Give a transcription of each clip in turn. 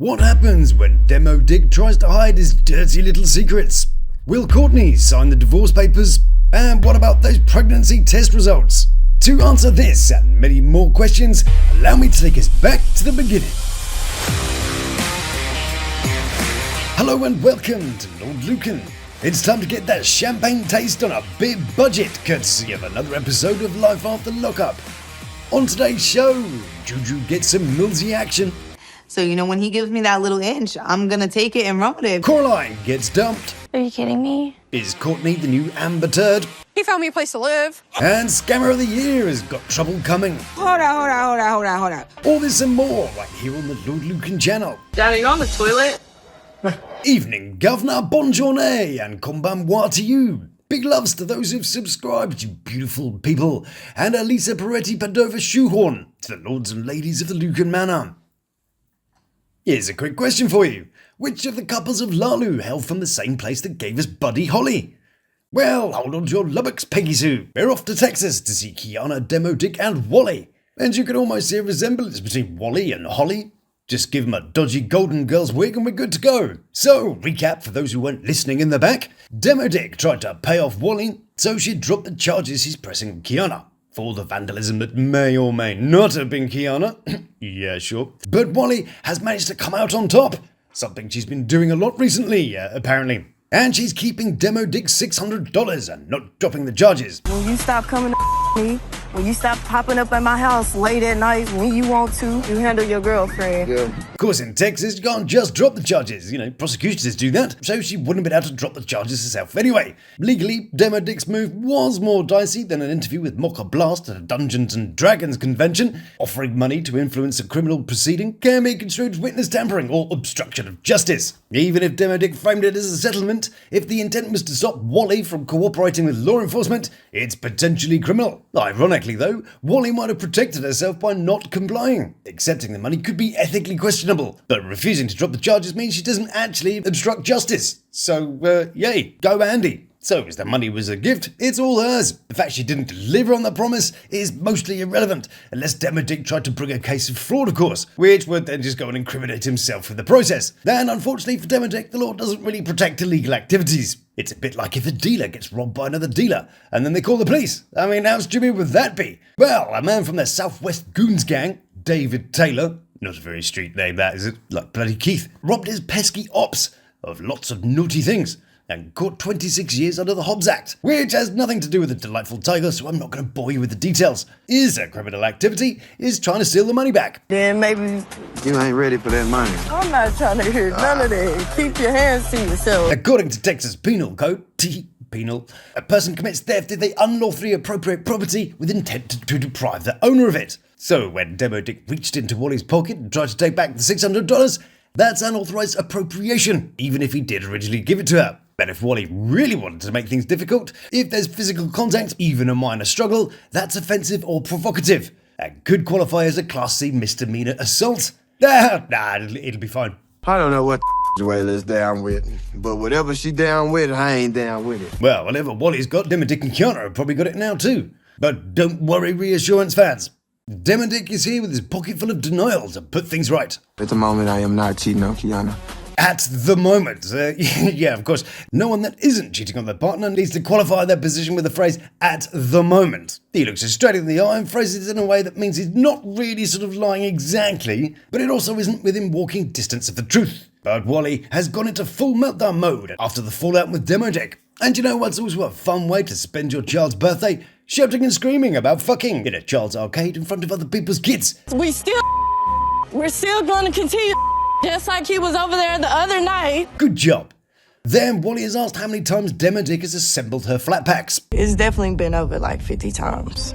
What happens when Demodrick tries to hide his dirty little secrets? Will Courtney sign the divorce papers? And what about those pregnancy test results? To answer this and many more questions, allow me to take us back to the beginning. Hello and welcome to Lawd Lukan. It's time to get that champagne taste on a big budget, courtesy of another episode of Life After Lockup. On today's show, Juju gets some Millz action. So, when he gives me that little inch, I'm gonna take it and run with it. Coraline gets dumped. Are you kidding me? Is Courtney the new Amber Turd? He found me a place to live. And Scammer of the Year has got trouble coming. Hold on. All this and more right here on the Lawd Lukan channel. Dad, are you on the toilet? Evening, Governor, bonjourne, and konbanwa to you. Big loves to those who've subscribed, you beautiful people. And Elisa Peretti Padova Shoehorn to the lords and ladies of the Lukan Manor. Here's a quick question for you. Which of the couples of Lalu hail from the same place that gave us Buddy Holly? Well, hold on to your lubbocks, Peggy Sue. We're off to Texas to see Kiana, Damodrick and Wally. And you can almost see a resemblance between Wally and Holly. Just give them a dodgy Golden Girls wig and we're good to go. So, recap for those who weren't listening in the back. Damodrick tried to pay off Wally, so she dropped the charges he's pressing on Kiana for the vandalism that may or may not have been Kiana. Yeah, sure. But Wally has managed to come out on top. Something she's been doing a lot recently, apparently. And she's keeping Demodrick $600 and not dropping the charges. When you stop coming to me, when you stop popping up at my house late at night when you want to, you handle your girlfriend. Yeah. Of course, in Texas, you can't just drop the charges. Prosecutors do that, so she wouldn't have been able to drop the charges herself anyway. Legally, Demodrick's move was more dicey than an interview with Mocha Blast at a Dungeons and Dragons convention. Offering money to influence a criminal proceeding can be construed as witness tampering or obstruction of justice. Even if Demodrick framed it as a settlement, if the intent was to stop Wally from cooperating with law enforcement, it's potentially criminal. Ironically though, Wally might have protected herself by not complying. Accepting the money could be ethically questionable, but refusing to drop the charges means she doesn't actually obstruct justice. So, yay, go Andy. So, as the money was a gift, it's all hers. The fact she didn't deliver on the promise is mostly irrelevant, unless Demodrick tried to bring a case of fraud, of course, which would then just go and incriminate himself in the process. And unfortunately for Demodrick, the law doesn't really protect illegal activities. It's a bit like if a dealer gets robbed by another dealer, and then they call the police. I mean, how stupid would that be? Well, a man from the Southwest Goons gang, David Taylor, not a very street name that, is it? Like bloody Keith, robbed his pesky ops of lots of naughty things, and caught 26 years under the Hobbs Act, which has nothing to do with the delightful tiger, so I'm not going to bore you with the details. Is a criminal activity, is trying to steal the money back. Then maybe You ain't ready for that money. I'm not trying to hear none of that. Keep your hands to yourself. According to Texas Penal Code, penal, a person commits theft if they unlawfully appropriate property with intent to deprive the owner of it. So when Demodrick reached into Wally's pocket and tried to take back the $600, that's unauthorized appropriation, even if he did originally give it to her. But if Wally really wanted to make things difficult, if there's physical contact, even a minor struggle, that's offensive or provocative, and could qualify as a Class C misdemeanor assault. It'll be fine. I don't know what Joalia's down with, but whatever she down with, I ain't down with it. Well, whatever Wally's got, Demodrick and Kiana have probably got it now too. But don't worry, reassurance fans. Demodrick is here with his pocket full of denial to put things right. At the moment, I am not cheating on Kiana. At the moment. Yeah, of course. No one that isn't cheating on their partner needs to qualify their position with the phrase, at the moment. He looks her straight in the eye and phrases it in a way that means he's not really sort of lying exactly, but it also isn't within walking distance of the truth. But Wally has gone into full meltdown mode after the fallout with Demodrick. And you know what's also a fun way to spend your child's birthday? Shouting and screaming about fucking in a child's arcade in front of other people's kids. We're still going to continue just like he was over there the other night. Good job. Then Wally has asked how many times Demodrick has assembled her flat packs. It's definitely been over like 50 times.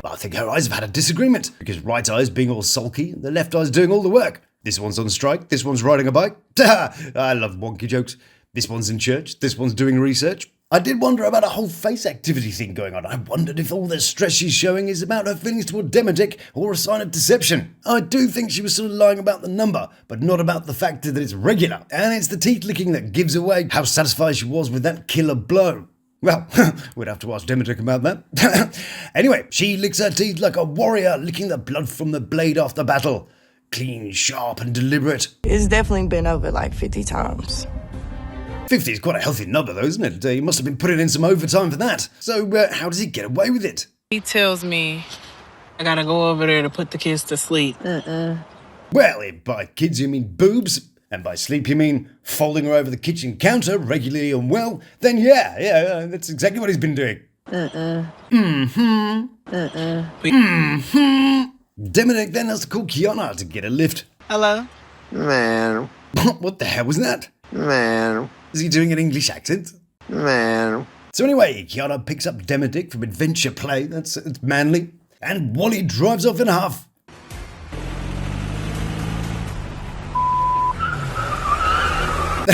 I think her eyes have had a disagreement, because right eye's being all sulky and the left eye's doing all the work. This one's on strike, this one's riding a bike. I love wonky jokes. This one's in church, this one's doing research. I did wonder about a whole face activity thing going on. I wondered if all the stress she's showing is about her feelings toward Demodrick or a sign of deception. I do think she was sort of lying about the number, but not about the fact that it's regular. And it's the teeth licking that gives away how satisfied she was with that killer blow. Well, we'd have to ask Demodrick about that. Anyway, she licks her teeth like a warrior licking the blood from the blade after battle. clean, sharp, and deliberate. It's definitely been over like 50 times. 50 is quite a healthy number, though, isn't it? He must have been putting in some overtime for that. So, how does he get away with it? He tells me I gotta go over there to put the kids to sleep. Well, if by kids you mean boobs, and by sleep you mean folding her over the kitchen counter regularly and well, then yeah, that's exactly what he's been doing. Demodeic then has to call Kiana to get a lift. Hello? Man, What the hell was that? man, Is he doing an English accent? man. So anyway, Kiana picks up Demodrick from Adventure Play, it's manly, and Wally drives off in a huff.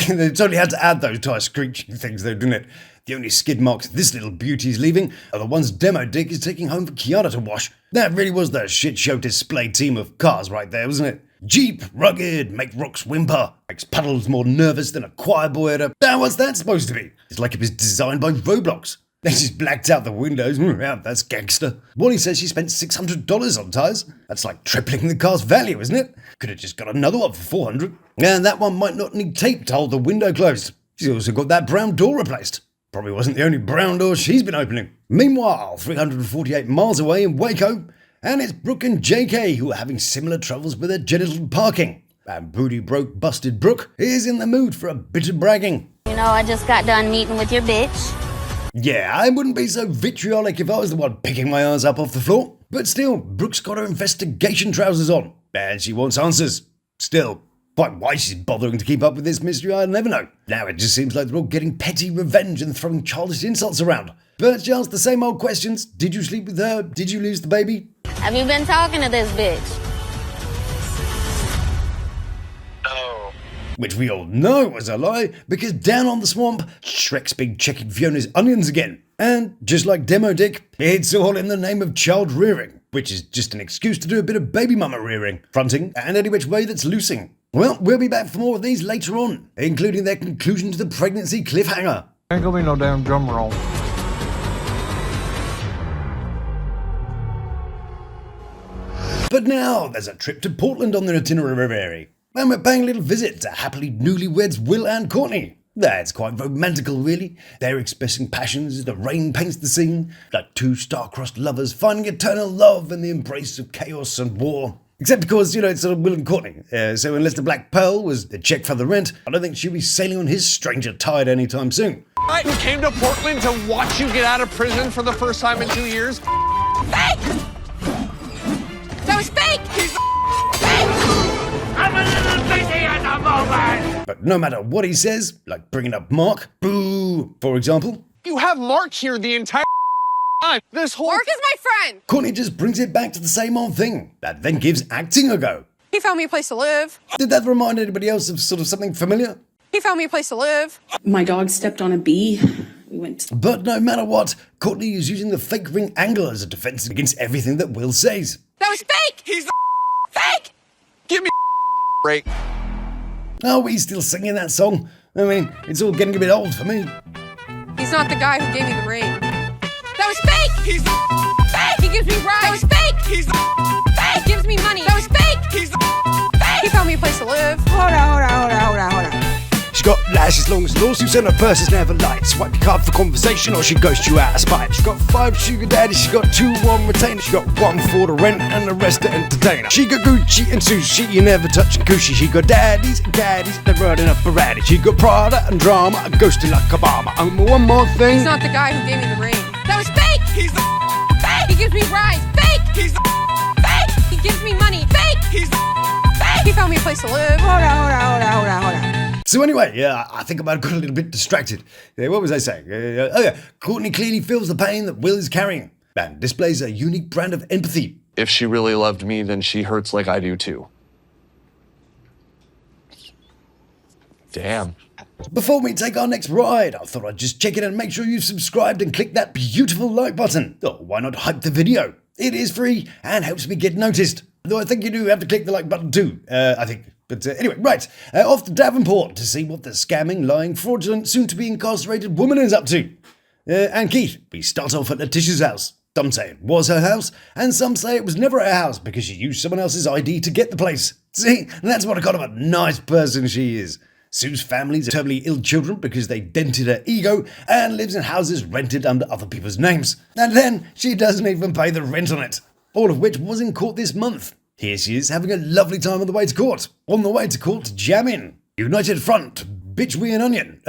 They totally had to add those tire screeching things though, didn't it? The only skid marks this little beauty's leaving are the ones Demodrick is taking home for Kiana to wash. That really was the shit show display team of cars right there, wasn't it? Jeep, rugged, make rocks whimper, makes puddles more nervous than a choir boy at a... Now what's that supposed to be? It's like it was designed by Roblox. They just blacked out the windows. Yeah, that's gangster. Wally says she spent $600 on tyres. That's like tripling the car's value, isn't it? Could have just got another one for $400. And that one might not need tape to hold the window closed. She's also got that brown door replaced. Probably wasn't the only brown door she's been opening. Meanwhile, 348 miles away in Waco, and it's Brooke and JK who are having similar troubles with their genital parking. And booty broke busted Brooke is in the mood for a bit of bragging. You know, I just got done meeting with your bitch. Yeah, I wouldn't be so vitriolic if I was the one picking my ass up off the floor. But still, Brooke's got her investigation trousers on, and she wants answers. Still, quite why she's bothering to keep up with this mystery, I'll never know. Now it just seems like they're all getting petty revenge and throwing childish insults around. But she asks the same old questions. Did you sleep with her? Did you lose the baby? Have you been talking to this bitch? Which we all know was a lie, because down on the swamp, Shrek's been checking Fiona's onions again. And just like Demodrick, it's all in the name of child rearing, which is just an excuse to do a bit of baby mama rearing, fronting, and any which way that's loosing. Well, we'll be back for more of these later on, including their conclusion to the pregnancy cliffhanger. Ain't gonna be no damn drum roll. But now there's a trip to Portland on the itinerary, and we're paying a little visit to happily newlyweds Will and Courtney. That's quite romantical, really. They're expressing passions as the rain paints the scene, like two star-crossed lovers finding eternal love in the embrace of chaos and war. Except because, it's sort of Will and Courtney. So unless the Black Pearl was the check for the rent, I don't think she'll be sailing on his stranger tide anytime soon. I came to Portland to watch you get out of prison for the first time in 2 years. Fake! That was fake! He's I'm a little busy at the moment. But no matter what he says, like bringing up Mark, boo, for example, You have Mark here the entire time. This whole Mark is my friend! Courtney just brings it back to the same old thing, and then gives acting a go. He found me a place to live. Did that remind anybody else of sort of something familiar? He found me a place to live. My dog stepped on a bee. We went. But no matter what, Courtney is using the fake ring angle as a defense against everything that Will says. That was fake! He's Fake! give me break. Are we still singing that song? I mean, it's all getting a bit old for me. He's not the guy who gave me the ring. That was fake! He's Fake! He gives me rides. That was fake! he's Fake! He gives me money. That was fake! he's He found me a place to live. Hold on. She got lashes long as lawsuits and her purse is never light. Swipe your card for conversation or she ghosts you out of spite. She got 5 sugar daddies, she got 2 on retainer. She got 1 for the rent and the rest to entertain her. She got Gucci and sushi, you never touching coochie. She got daddies and caddies, they're running up a ratty. She got Prada and drama, a ghosting like Obama. One more thing. He's not the guy who gave me the ring. That was fake! he's Fake! He gives me rides. Fake! he's Fake! He gives me money. Fake! he's Fake! He found me a place to live. Hold on. So anyway, I think I might have got a little bit distracted. What was I saying? Courtney clearly feels the pain that Will is carrying and displays a unique brand of empathy. If she really loved me, then she hurts like I do too. Damn. Before we take our next ride, I thought I'd just check in and make sure you've subscribed and click that beautiful like button. Or why not hype the video? It is free and helps me get noticed. Though I think you do have to click the like button too, I think. But anyway, right, off to Davenport to see what the scamming, lying, fraudulent, soon-to-be incarcerated woman is up to. And Keith, we start off at LaTisha's house. Some say it was her house, and some say it was never her house because she used someone else's ID to get the place. See, that's what a kind of a nice person she is. Sue's family's terminally ill children because they dented her ego and lives in houses rented under other people's names. And then she doesn't even pay the rent on it. All of which was in court this month. Here she is having a lovely time on the way to court. On the way to court jamming. United Front, bitch we an onion.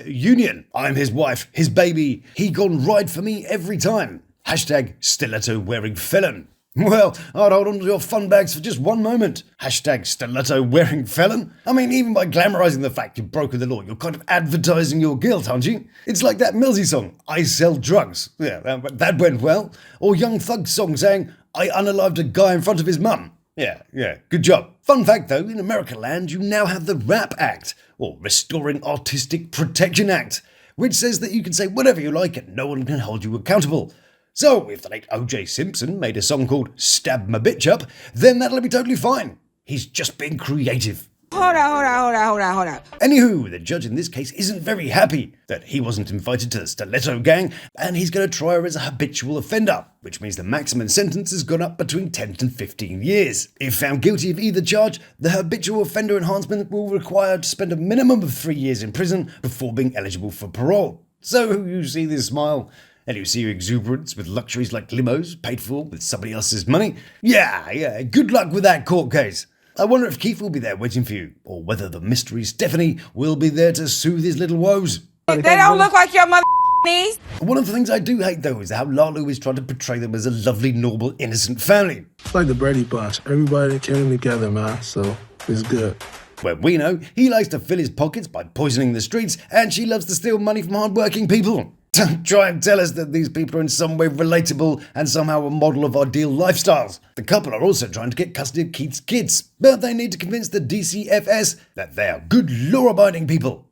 Union. I'm his wife, his baby. He gone ride for me every time. Hashtag stiletto wearing felon. Well, I'd hold on to your fun bags for just one moment. Hashtag stiletto wearing felon. I mean, even by glamorizing the fact you've broken the law, you're kind of advertising your guilt, aren't you? It's like that Millzy song, I sell drugs. Yeah, that went well. Or Young Thug's song saying, I unalived a guy in front of his mum. Yeah, good job. Fun fact though, in American land, you now have the RAP Act, or Restoring Artistic Protection Act, which says that you can say whatever you like and no one can hold you accountable. So, if the late O.J. Simpson made a song called Stab My Bitch Up, then that'll be totally fine. He's just being creative. Hold on. Anywho, the judge in this case isn't very happy that he wasn't invited to the Stiletto Gang, and he's going to try her as a habitual offender, which means the maximum sentence has gone up between 10 and 15 years. If found guilty of either charge, the habitual offender enhancement will require to spend a minimum of 3 years in prison before being eligible for parole. So, you see this smile? And you see your exuberance with luxuries like limos paid for with somebody else's money? Yeah, good luck with that court case. I wonder if Keith will be there waiting for you, or whether the mystery Stephanie will be there to soothe his little woes. They don't look like your mother niece. One of the things I do hate though is how Lalu is trying to portray them as a lovely, normal, innocent family. It's like the Brady Bunch. Everybody came together, man, so it's good. Where we know he likes to fill his pockets by poisoning the streets, and she loves to steal money from hard-working people. Don't try and tell us that these people are in some way relatable and somehow a model of ideal lifestyles. The couple are also trying to get custody of Keith's kids, but they need to convince the DCFS that they are good law-abiding people.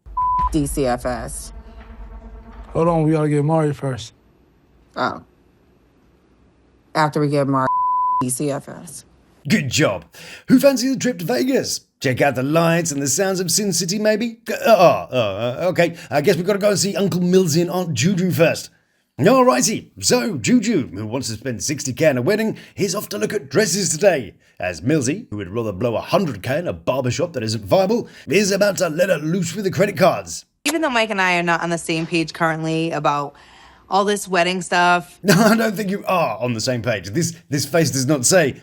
DCFS. Hold on, we gotta get married first. Oh. After we get married, DCFS. Good job. Who fancies a trip to Vegas? Check out the lights and the sounds of Sin City, maybe? Okay. I guess we've got to go and see Uncle Millz and Aunt Juju first. Alrighty. So, Juju, who wants to spend 60k on a wedding, is off to look at dresses today. As Millzy, who would rather blow 100k in a barbershop that isn't viable, is about to let her loose with the credit cards. Even though Mike and I are not on the same page currently about all this wedding stuff. No, I don't think you are on the same page. This face does not say,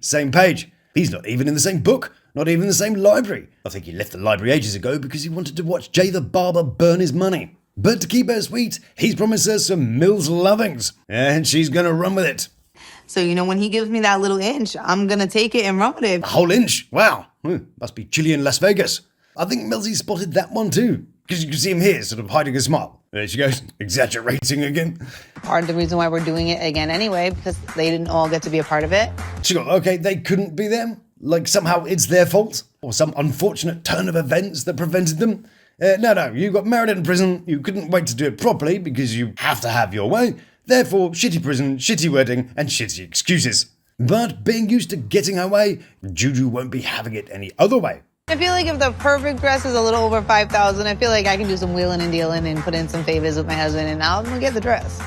same page. He's not even in the same book. Not even the same library. I think he left the library ages ago because he wanted to watch Jay the Barber burn his money. But to keep her sweet, he's promised her some Millz lovings. And she's gonna run with it. So, when he gives me that little inch, I'm gonna take it and run with it. A whole inch? Wow. Must be chilly in Las Vegas. I think Millzy spotted that one too. Because you can see him here, sort of hiding a smile. There she goes, exaggerating again. Part of the reason why we're doing it again anyway, because they didn't all get to be a part of it. Sure, okay, they couldn't be them? Like somehow it's their fault? Or some unfortunate turn of events that prevented them? No, you got married in prison, you couldn't wait to do it properly because you have to have your way. Therefore, shitty prison, shitty wedding, and shitty excuses. But being used to getting her way, Juju won't be having it any other way. I feel like if the perfect dress is a little over $5,000, I feel like I can do some wheeling and dealing and put in some favors with my husband, and I'm gonna get the dress.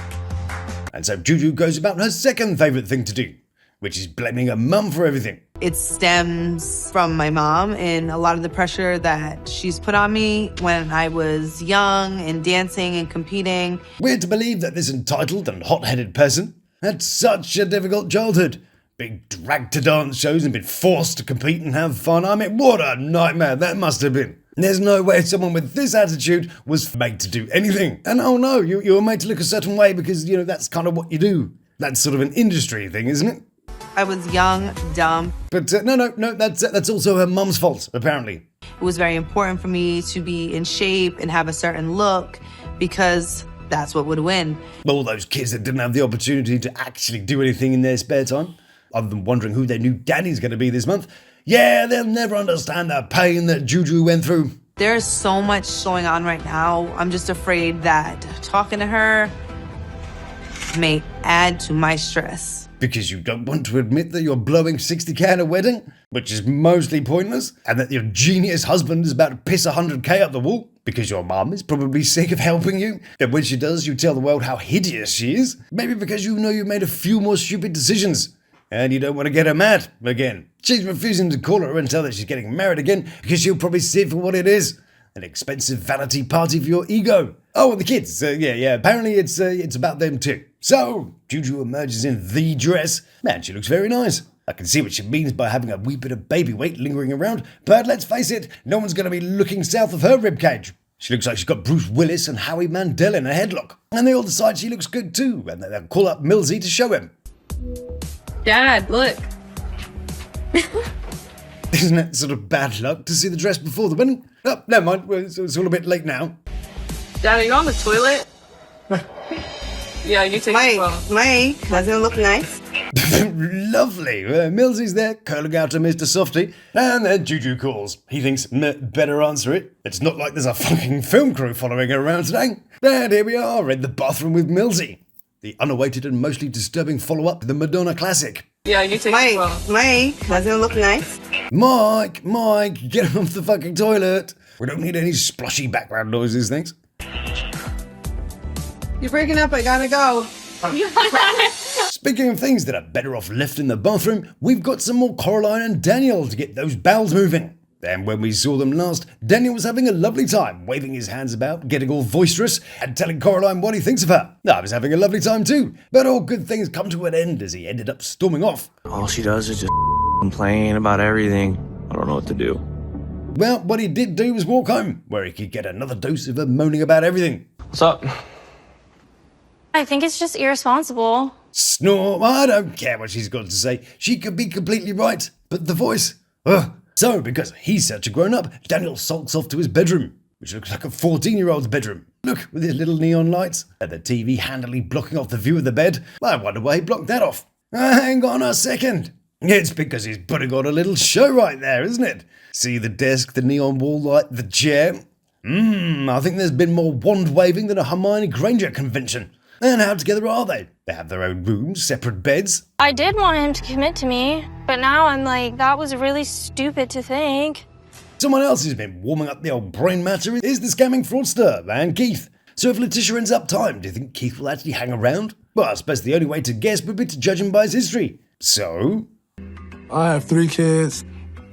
And so Juju goes about her second favourite thing to do, which is blaming her mum for everything. It stems from my mom and a lot of the pressure that she's put on me when I was young and dancing and competing. Weird to believe that this entitled and hot-headed person had such a difficult childhood. Being dragged to dance shows and been forced to compete and have fun. I mean, what a nightmare that must have been. There's no way someone with this attitude was made to do anything. And oh no, you were made to look a certain way because, that's kind of what you do. That's sort of an industry thing, isn't it? I was young, dumb. But no, that's also her mum's fault, apparently. It was very important for me to be in shape and have a certain look because that's what would win. All those kids that didn't have the opportunity to actually do anything in their spare time, other than wondering who their new daddy's going to be this month, yeah, they'll never understand the pain that Juju went through. There's so much going on right now. I'm just afraid that talking to her may add to my stress. Because you don't want to admit that you're blowing 60k at a wedding, which is mostly pointless, and that your genius husband is about to piss 100k up the wall, because your mum is probably sick of helping you, and when she does, you tell the world how hideous she is. Maybe because you know you made a few more stupid decisions. And you don't want to get her mad again. She's refusing to call her and tell her she's getting married again because she'll probably see it for what it is. An expensive vanity party for your ego. Oh, and the kids. Yeah. Apparently it's about them too. So, Juju emerges in the dress. Man, she looks very nice. I can see what she means by having a wee bit of baby weight lingering around, but let's face it, no one's going to be looking south of her ribcage. She looks like she's got Bruce Willis and Howie Mandel in a headlock. And they all decide she looks good too, and they'll call up Millz to show him. Dad, look. Isn't it sort of bad luck to see the dress before the wedding? Oh, never mind, it's all a bit late now. Dad, are you on the toilet? Yeah, you take it well. Mike, doesn't it look nice? Lovely. Millz is there, curling out to Mr. Softy, and then Juju calls. He thinks, better answer it. It's not like there's a fucking film crew following her around today. And here we are in the bathroom with Millz. The unawaited and mostly disturbing follow-up to the Madonna classic. Yeah, you take it well. Mike, doesn't it look nice? Mike, get him off the fucking toilet. We don't need any splashy background noises, thanks. You're breaking up, I gotta go. Speaking of things that are better off left in the bathroom, we've got some more Coraline and Daniel to get those bowels moving. And when we saw them last, Daniel was having a lovely time, waving his hands about, getting all boisterous, and telling Coraline what he thinks of her. I was having a lovely time too, but all good things come to an end as he ended up storming off. All she does is just complain about everything. I don't know what to do. Well, what he did do was walk home, where he could get another dose of her moaning about everything. What's up? I think it's just irresponsible. Snore, I don't care what she's got to say. She could be completely right, but the voice, ugh. So, because he's such a grown-up, Daniel sulks off to his bedroom, which looks like a 14-year-old's bedroom. Look, with his little neon lights, and the TV handily blocking off the view of the bed. I wonder why he blocked that off. Hang on a second. It's because he's putting on a little show right there, isn't it? See the desk, the neon wall light, the chair? I think there's been more wand-waving than a Hermione Granger convention. And how together are they? They have their own rooms, separate beds. I did want him to commit to me, but now I'm like, that was really stupid to think. Someone else who's been warming up the old brain matter is the scamming fraudster, and Keith. So if LaTisha ends up timed, do you think Keith will actually hang around? Well, I suppose the only way to guess would be to judge him by his history. So? I have 3 kids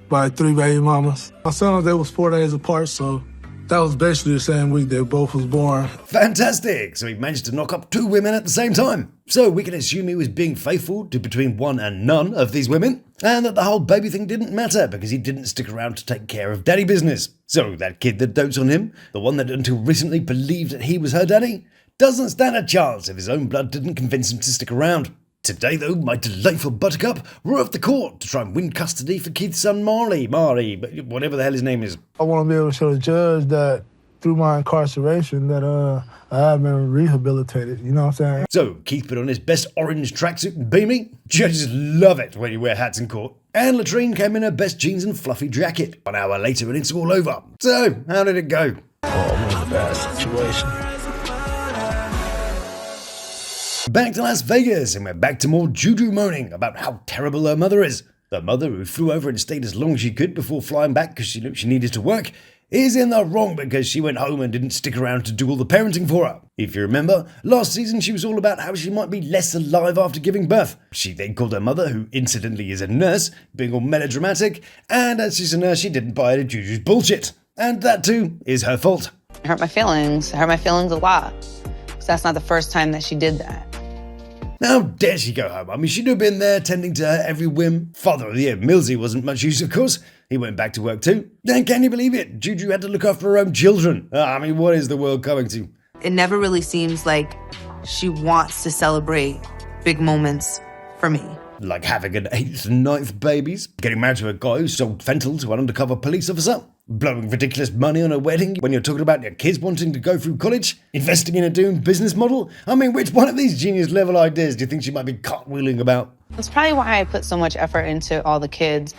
by 3 baby mamas. My sons, they was 4 days apart, so that was basically the same week they both was born. Fantastic! So he managed to knock up 2 women at the same time. So we can assume he was being faithful to between 1 and none of these women, and that the whole baby thing didn't matter because he didn't stick around to take care of daddy business. So that kid that dotes on him, the one that until recently believed that he was her daddy, doesn't stand a chance if his own blood didn't convince him to stick around. Today, though, my delightful buttercup were off the court to try and win custody for Keith's son Marley, whatever the hell his name is. I want to be able to show the judge that through my incarceration that I have been rehabilitated, you know what I'm saying? So Keith put on his best orange tracksuit and beaming. Judges love it when you wear hats in court. And Latrine came in her best jeans and fluffy jacket. 1 hour later and it's all over. So, how did it go? Oh, I'm in a bad situation. Back to Las Vegas, and we're back to more Juju moaning about how terrible her mother is. The mother, who flew over and stayed as long as she could before flying back because she looked she needed to work, is in the wrong because she went home and didn't stick around to do all the parenting for her. If you remember, last season she was all about how she might be less alive after giving birth. She then called her mother, who incidentally is a nurse, being all melodramatic, and as she's a nurse she didn't buy into Juju's bullshit. And that too is her fault. It hurt my feelings. It hurt my feelings a lot. Because that's not the first time that she did that. How dare she go home? I mean, she'd have been there tending to her every whim. Father of the year, Millz wasn't much use, of course. He went back to work too. And can you believe it? Juju had to look after her own children. I mean, what is the world coming to? It never really seems like she wants to celebrate big moments for me. Like having an 8th and 9th babies, getting married to a guy who sold fentanyl to an undercover police officer, blowing ridiculous money on a wedding when you're talking about your kids wanting to go through college, investing in a doomed business model. I mean, which one of these genius level ideas do you think she might be cartwheeling about? That's probably why I put so much effort into all the kids.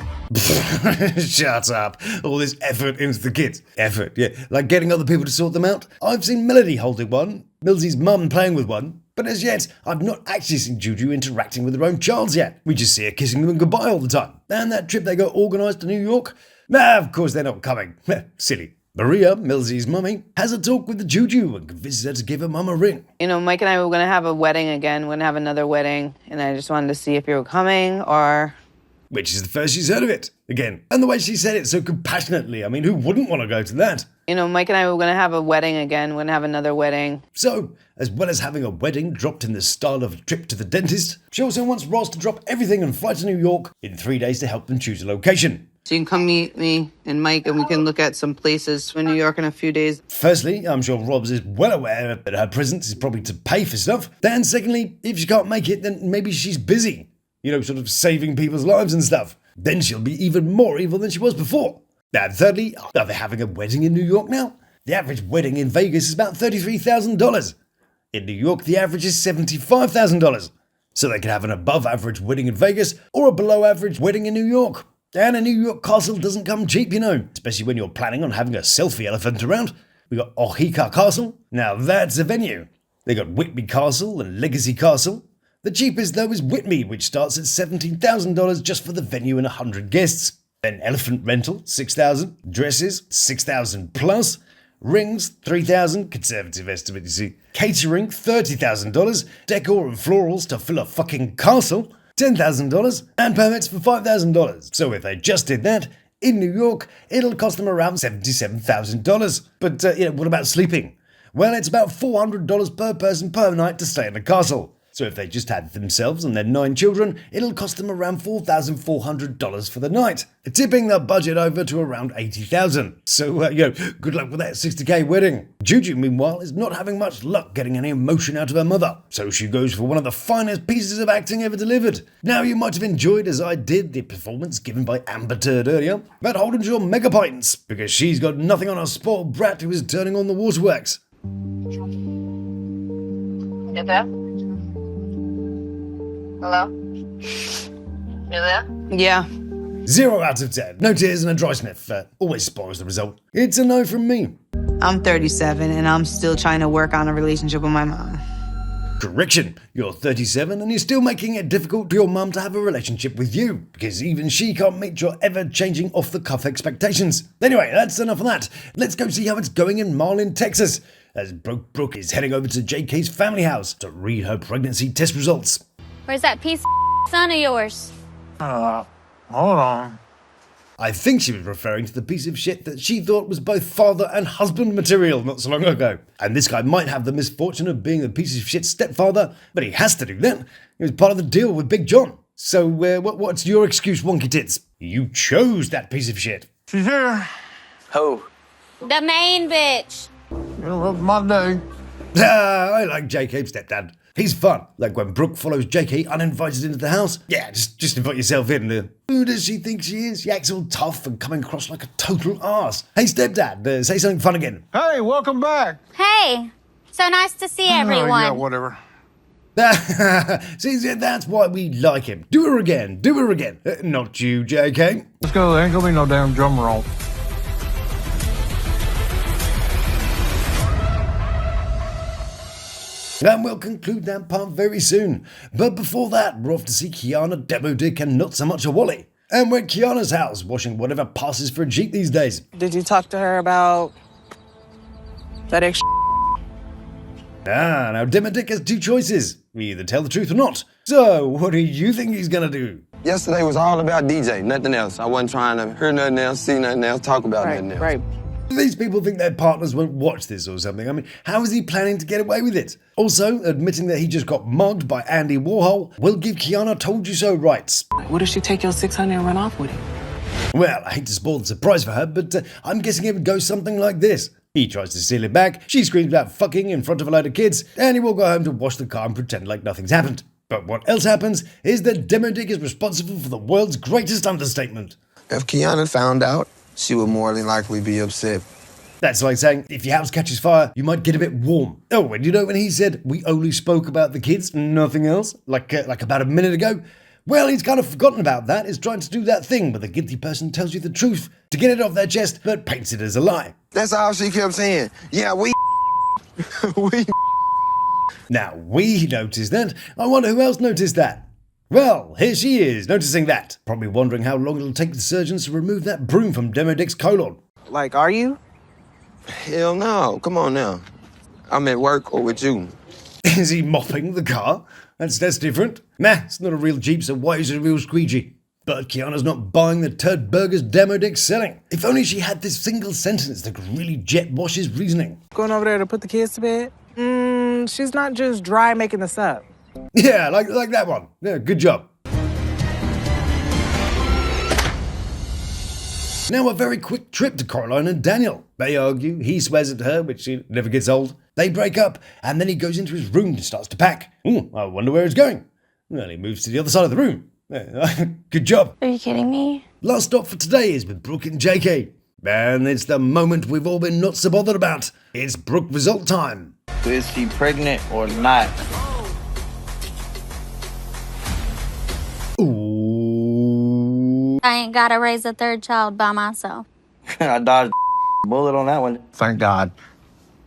Shut up. All this effort into the kids. Effort, yeah. Like getting other people to sort them out. I've seen Melody holding one, Millz's mum playing with one, but as yet, I've not actually seen Juju interacting with her own child yet. We just see her kissing them goodbye all the time. And that trip they got organised to New York? Nah, of course they're not coming. Silly. Maria, Millzes' mummy, has a talk with the Juju and convinces her to give her mum a ring. You know, Mike and I were going to have a wedding again. We're going to have another wedding. And I just wanted to see if you were coming or... Which is the first she's heard of it, again. And the way she said it so compassionately, I mean, who wouldn't want to go to that? You know, Mike and I were going to have a wedding again. We're going to have another wedding. So, as well as having a wedding dropped in the style of a trip to the dentist, she also wants Ross to drop everything and fly to New York in 3 days to help them choose a location. So you can come meet me and Mike and we can look at some places in New York in a few days. Firstly, I'm sure Robs is well aware that her presence is probably to pay for stuff. Then secondly, if she can't make it, then maybe she's busy. You know, sort of saving people's lives and stuff. Then she'll be even more evil than she was before. And thirdly, are they having a wedding in New York now? The average wedding in Vegas is about $33,000. In New York, the average is $75,000. So they can have an above average wedding in Vegas or a below average wedding in New York. And a New York castle doesn't come cheap, you know, especially when you're planning on having a selfie elephant around. We got Ohika Castle. Now that's a venue. They got Whitby Castle and Legacy Castle. The cheapest, though, is Whitby, which starts at $17,000 just for the venue and 100 guests. Then elephant rental, $6,000. Dresses, $6,000 plus. Rings, $3,000. Conservative estimate, you see. Catering, $30,000. Decor and florals to fill a fucking castle, $10,000. And permits for $5,000. So if they just did that, in New York, it'll cost them around $77,000. But, what about sleeping? Well, it's about $400 per person per night to stay in the castle. So if they just had themselves and their 9 children, it'll cost them around $4,400 for the night, tipping the budget over to around $80,000. So, good luck with that 60k wedding. Juju, meanwhile, is not having much luck getting any emotion out of her mother, so she goes for one of the finest pieces of acting ever delivered. Now, you might have enjoyed, as I did, the performance given by Amber Turd earlier, but hold on to your mega pints, because she's got nothing on a spoiled brat who is turning on the waterworks. You there? Hello? You there? Yeah. 0 out of 10. No tears and a dry sniff. Always spoils the result. It's a no from me. I'm 37 and I'm still trying to work on a relationship with my mom. Correction, you're 37 and you're still making it difficult for your mum to have a relationship with you, because even she can't meet your ever-changing off-the-cuff expectations. Anyway, that's enough of that. Let's go see how it's going in Marlin, Texas, as Brooke is heading over to JK's family house to read her pregnancy test results. Where's that piece of son of yours? Hold on. I think she was referring to the piece of shit that she thought was both father and husband material not so long ago. And this guy might have the misfortune of being a piece of shit stepfather, but he has to do that. It was part of the deal with Big John. So what's your excuse, Wonky Tits? You chose that piece of shit. She's here. Who? The main bitch. Well, that's my day. I like JK's stepdad. He's fun. Like when Brooke follows JK uninvited into the house. Yeah, just invite yourself in. Who does she think she is? She acts all tough and coming across like a total arse. Hey, stepdad, say something fun again. Hey, welcome back. Hey, so nice to see everyone. Yeah, whatever. See, that's why we like him. Do her again. Not you, JK. Let's go. There ain't gonna be no damn drum roll. And we'll conclude that part very soon. But before that, we're off to see Kiana, Demodrick, and not so much a Wally. And we're at Kiana's house, washing whatever passes for a Jeep these days. Did you talk to her about that extra? Now Demodrick has 2 choices. We either tell the truth or not. So, what do you think he's gonna do? Yesterday was all about DJ, nothing else. I wasn't trying to hear nothing else, see nothing else, talk about nothing else. Right. These people think their partners won't watch this or something. I mean, how is he planning to get away with it? Also, admitting that he just got mugged by Andy Warhol will give Kiana told you so rights. What if she take your 600 and run off with it? Well, I hate to spoil the surprise for her, but I'm guessing it would go something like this. He tries to steal it back, she screams about fucking in front of a load of kids, and he will go home to wash the car and pretend like nothing's happened. But what else happens is that Demodrick is responsible for the world's greatest understatement. If Kiana found out, she would more than likely be upset. That's like saying, if your house catches fire, you might get a bit warm. Oh, and you know when he said, we only spoke about the kids, nothing else, like about a minute ago? Well, he's kind of forgotten about that. He's trying to do that thing where the guilty person tells you the truth to get it off their chest, but paints it as a lie. That's all she kept saying. Yeah, we Now, we noticed that. I wonder who else noticed that. Well, here she is, noticing that. Probably wondering how long it'll take the surgeons to remove that broom from Demodrick's colon. Like, are you? Hell no. Come on now. I'm at work or with you. Is he mopping the car? That's different. Nah, it's not a real Jeep, so why is it a real squeegee? But Kiana's not buying the turd burgers Damodrick's selling. If only she had this single sentence that could really jet wash his reasoning. Going over there to put the kids to bed? She's not just dry making this up. Yeah, like that one. Yeah, good job. Now a very quick trip to Coraline and Daniel. They argue, he swears at her, which never gets old. They break up, and then he goes into his room and starts to pack. I wonder where he's going. Well, he moves to the other side of the room. Good job. Are you kidding me? Last stop for today is with Brooke and JK. And it's the moment we've all been not so bothered about. It's Brooke result time. Is she pregnant or not? Ooh. I ain't gotta raise a third child by myself. I dodged a bullet on that one. Thank God.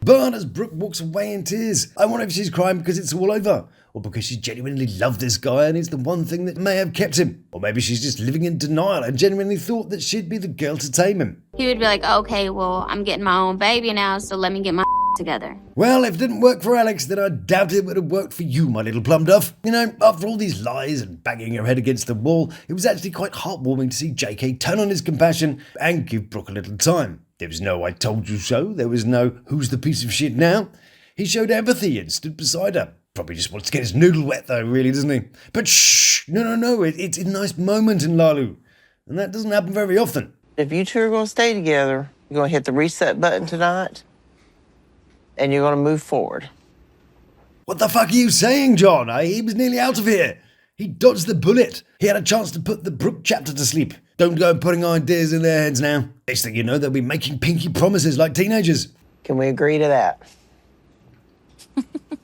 But as Brooke walks away in tears, I wonder if she's crying because it's all over, or because she genuinely loved this guy and it's the one thing that may have kept him. Or maybe she's just living in denial and genuinely thought that she'd be the girl to tame him. He would be like, okay, well, I'm getting my own baby now, so let me get my together. Well, if it didn't work for Alex, then I doubt it would have worked for you, my little plum duff. You know, after all these lies and banging her head against the wall, it was actually quite heartwarming to see JK turn on his compassion and give Brooke a little time. There was no I told you so, there was no who's the piece of shit now. He showed empathy and stood beside her. Probably just wants to get his noodle wet though, really, doesn't he? But shh, no, it's a nice moment in Lalu. And that doesn't happen very often. If you two are going to stay together, you're going to hit the reset button tonight, and you're going to move forward. What the fuck are you saying, John? He was nearly out of here. He dodged the bullet. He had a chance to put the Brooke chapter to sleep. Don't go putting ideas in their heads now. Next thing you know, they'll be making pinky promises like teenagers. Can we agree to that?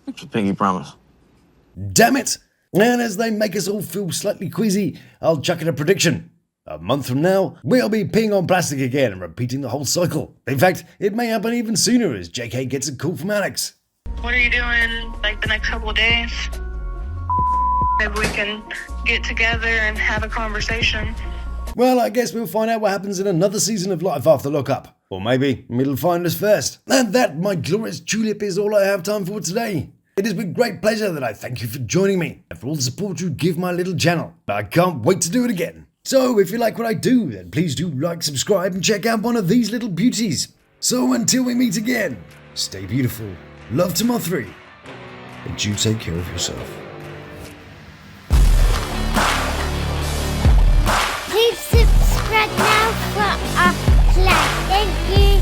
It's a pinky promise. Damn it! And as they make us all feel slightly queasy, I'll chuck in a prediction. A month from now, we'll be peeing on plastic again and repeating the whole cycle. In fact, it may happen even sooner as JK gets a call from Alex. What are you doing, like, the next couple of days? Maybe we can get together and have a conversation. Well, I guess we'll find out what happens in another season of Life After Lockup. Or maybe it'll find us first. And that, my glorious tulip, is all I have time for today. It has been great pleasure that I thank you for joining me and for all the support you give my little channel. I can't wait to do it again. So if you like what I do, then please do like, subscribe, and check out one of these little beauties. So until we meet again, stay beautiful, love to my three, and you take care of yourself. Please subscribe now for a play. Thank you.